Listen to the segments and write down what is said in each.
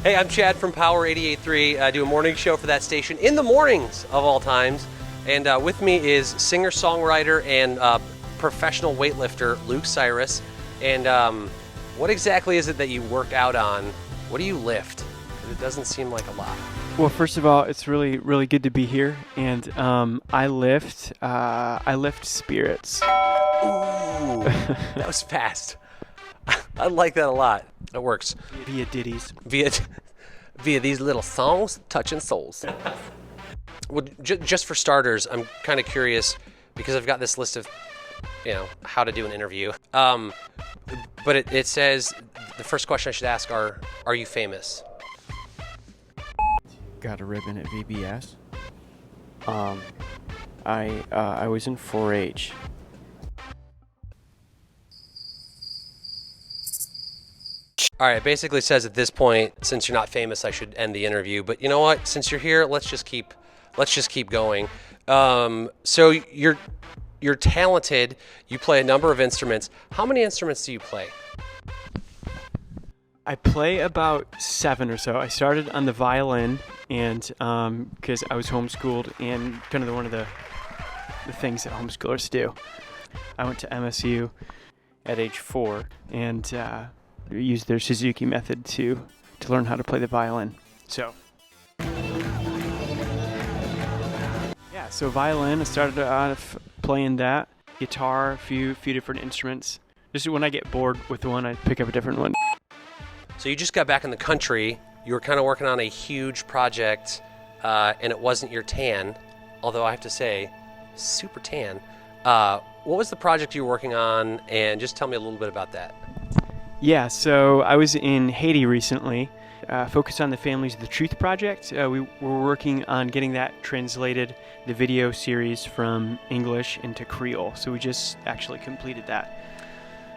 Hey, I'm Chad from Power 88.3. I do a morning show for that station in the mornings of all times. And with me is singer-songwriter and professional weightlifter Luke Cyrus. And what exactly is it that you work out on? What do you lift? It doesn't seem like a lot. Well, first of all, it's really, really good to be here. And I lift spirits. Ooh, that was fast. I like that a lot. It works. Via ditties. Via these little songs touching souls. Well, just for starters, I'm kind of curious because I've got this list of, how to do an interview. But it says the first question I should ask are you famous? Got a ribbon at VBS. I was in 4-H. All right, it basically says at this point, since you're not famous, I should end the interview. But you know what? Since you're here, let's just keep going. So you're talented. You play a number of instruments. How many instruments do you play? I play about 7 or so. I started on the violin, and because I was homeschooled, and kind of one of the things that homeschoolers do. I went to MSU at age 4, and used their Suzuki method to learn how to play the violin. So so violin, I started off playing that. Guitar, a few different instruments. Just when I get bored with one, I pick up a different one. So you just got back in the country. You were kind of working on a huge project, and it wasn't your tan, although I have to say, super tan. What was the project you were working on, and just tell me a little bit about that. Yeah, so I was in Haiti recently, focused on the Families of the Truth Project. We were working on getting that translated, the video series from English into Creole. So we just actually completed that.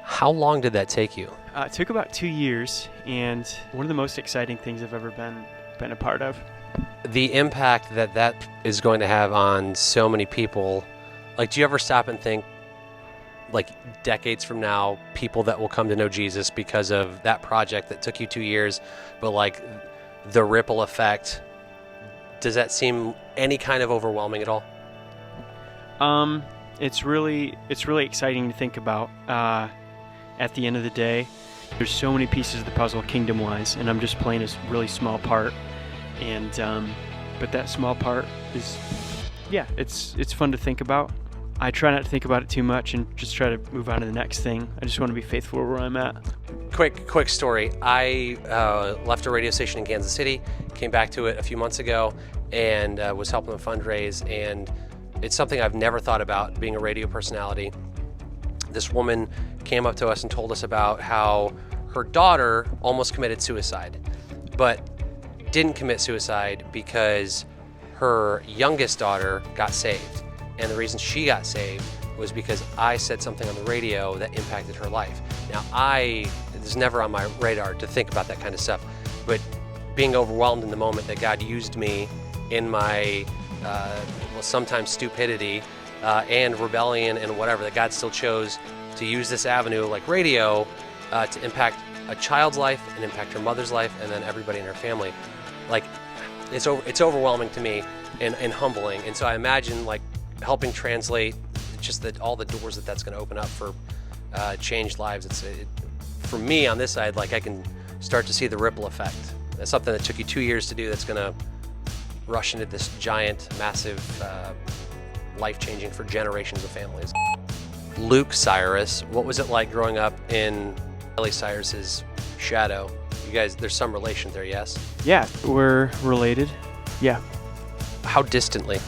How long did that take you? It took about 2 years, and one of the most exciting things I've ever been a part of. The impact that is going to have on so many people, like, do you ever stop and think, like, decades from now, people that will come to know Jesus because of that project that took you 2 years, but like the ripple effect, does that seem any kind of overwhelming at all? It's really exciting to think about. At the end of the day, there's so many pieces of the puzzle kingdom-wise, and I'm just playing a really small part. And but that small part is, it's fun to think about. I try not to think about it too much and just try to move on to the next thing. I just want to be faithful where I'm at. Quick story. I left a radio station in Kansas City, came back to it a few months ago, and was helping them fundraise. And it's something I've never thought about, being a radio personality. This woman came up to us and told us about how her daughter almost committed suicide, but didn't commit suicide because her youngest daughter got saved. And the reason she got saved was because I said something on the radio that impacted her life. Now, it's never on my radar to think about that kind of stuff, but being overwhelmed in the moment that God used me in my, sometimes stupidity and rebellion and whatever, that God still chose to use this avenue like radio to impact a child's life and impact her mother's life and then everybody in her family. Like, it's overwhelming to me and humbling. And so I imagine, like, helping translate just all the doors that's going to open up for changed lives. For me on this side, like, I can start to see the ripple effect. That's something that took you 2 years to do that's going to rush into this giant, massive, life-changing for generations of families. Luke Cyrus, what was it like growing up in Miley Cyrus's shadow? You guys, there's some relation there, yes? Yeah, we're related. Yeah. How distantly?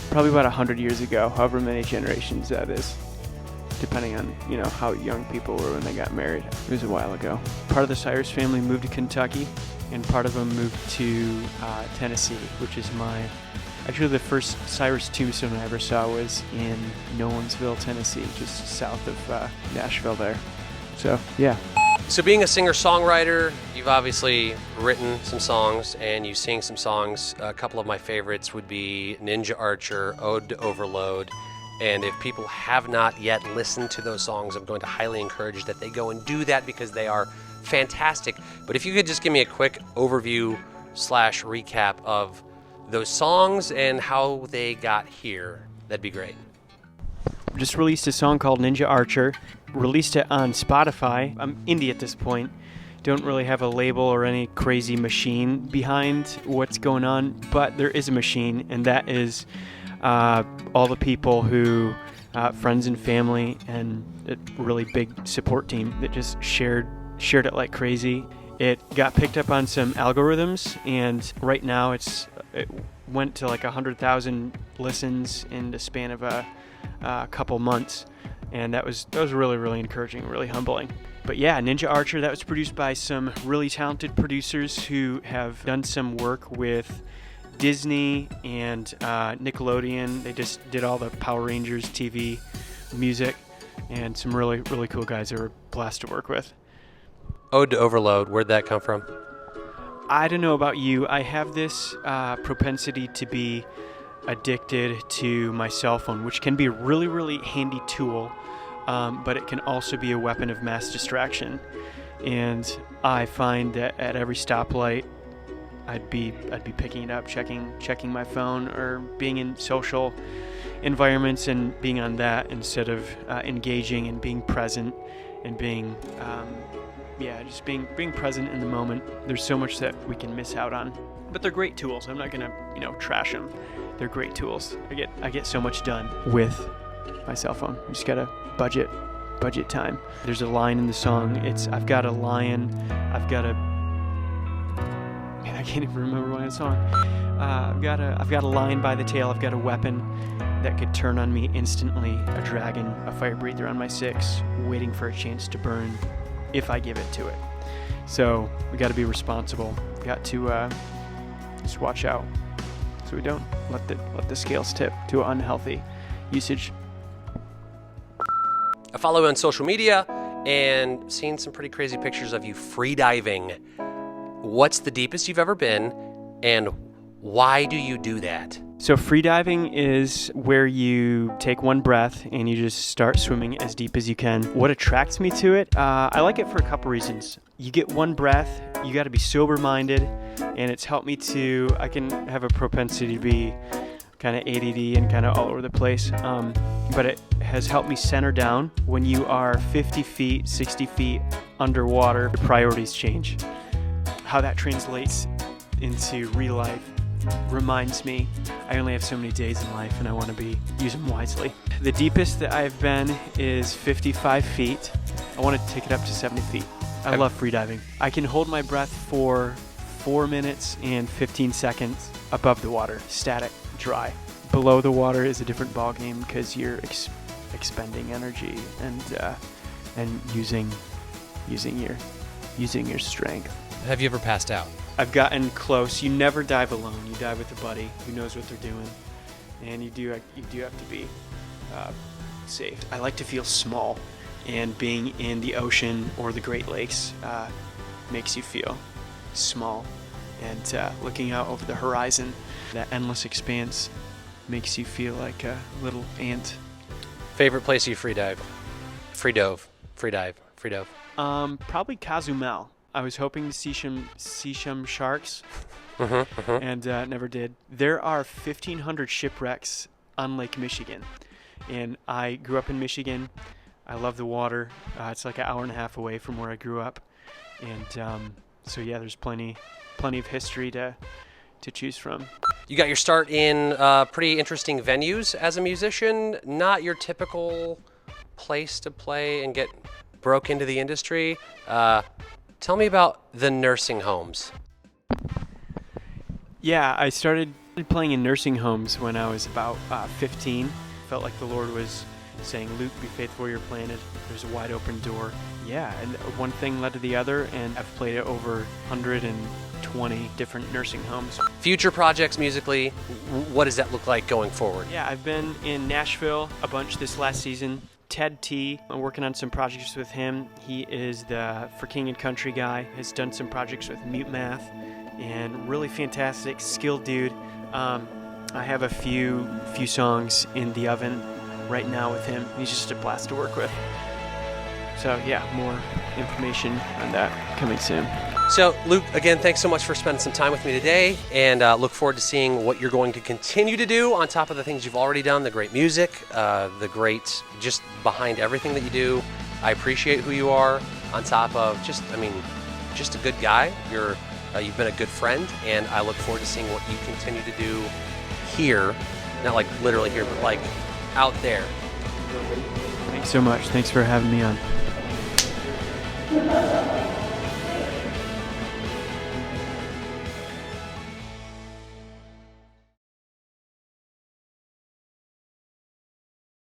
Probably about 100 years ago, however many generations that is, depending on, how young people were when they got married. It was a while ago. Part of the Cyrus family moved to Kentucky, and part of them moved to Tennessee, which is actually the first Cyrus tombstone I ever saw was in Nolensville, Tennessee, just south of Nashville there. So, yeah. So being a singer-songwriter, you've obviously written some songs and you sing some songs. A couple of my favorites would be Ninja Archer, Ode to Overload. And if people have not yet listened to those songs, I'm going to highly encourage that they go and do that because they are fantastic. But if you could just give me a quick overview / recap of those songs and how they got here, that'd be great. Just released a song called Ninja Archer. Released it on Spotify. I'm indie at this point. Don't really have a label or any crazy machine behind what's going on, but there is a machine, and that is all the people who, friends and family, and a really big support team that just shared it like crazy. It got picked up on some algorithms, and right now it went to like 100,000 listens in the span of a couple months, and that was really, really encouraging, really humbling. But yeah, Ninja Archer, that was produced by some really talented producers who have done some work with Disney and Nickelodeon. They just did all the Power Rangers TV music, and some really, really cool guys that were a blast to work with. Ode to Overload, where'd that come from? I don't know about you. I have this propensity to be addicted to my cell phone, which can be a really, really handy tool, but it can also be a weapon of mass distraction. And I find that at every stoplight, I'd be picking it up, checking my phone, or being in social environments and being on that instead of engaging and being present and being just being present in the moment. There's so much that we can miss out on, but they're great tools. I'm not gonna trash them. They're great tools. I get so much done with my cell phone. You just gotta budget time. There's a line in the song. I've got a lion. I can't even remember my song. I've got a lion by the tail. I've got a weapon that could turn on me instantly. A dragon, a fire breather on my 6, waiting for a chance to burn if I give it to it. So we got to be responsible. We got to just watch out so we don't let the scales tip to an unhealthy usage. I follow you on social media and seen some pretty crazy pictures of you freediving. What's the deepest you've ever been, and why do you do that? So freediving is where you take one breath and you just start swimming as deep as you can. What attracts me to it? I like it for a couple reasons. You get one breath, you got to be sober-minded, and it's helped me I can have a propensity to be kind of ADD and kind of all over the place, but it has helped me center down. When you are 50 feet, 60 feet underwater, your priorities change. How that translates into real life reminds me I only have so many days in life and I want to use them wisely. The deepest that I've been is 55 feet. I want to take it up to 70 feet. I love freediving. I can hold my breath for 4 minutes and 15 seconds above the water, static, dry. Below the water is a different ballgame because you're expending energy and using your strength. Have you ever passed out? I've gotten close. You never dive alone. You dive with a buddy who knows what they're doing, and you do have to be safe. I like to feel small, and being in the ocean or the Great Lakes makes you feel small. And looking out over the horizon, that endless expanse makes you feel like a little ant. Favorite place you freedive? Freedive. Probably Cozumel. I was hoping to see some sharks, and never did. There are 1,500 shipwrecks on Lake Michigan, and I grew up in Michigan. I love the water. It's like an hour and a half away from where I grew up, and so yeah, there's plenty of history to choose from. You got your start in pretty interesting venues as a musician. Not your typical place to play and get broke into the industry. Tell me about the nursing homes. Yeah, I started playing in nursing homes when I was about 15. Felt like the Lord was saying, Luke, be faithful where you're planted. There's a wide open door. Yeah, and one thing led to the other, and I've played at over 120 different nursing homes. Future projects musically, what does that look like going forward? Yeah, I've been in Nashville a bunch this last season. Ted T, I'm working on some projects with him. He is the For King and Country guy, has done some projects with Mute Math, and really fantastic, skilled dude. I have a few songs in the oven right now with him. He's just a blast to work with. So yeah, more information on that coming soon. So, Luke, again, thanks so much for spending some time with me today, and look forward to seeing what you're going to continue to do on top of the things you've already done, the great music, the great, just behind everything that you do. I appreciate who you are on top of just a good guy. You've been a good friend, and I look forward to seeing what you continue to do here, not like literally here, but like out there. Thanks so much. Thanks for having me on.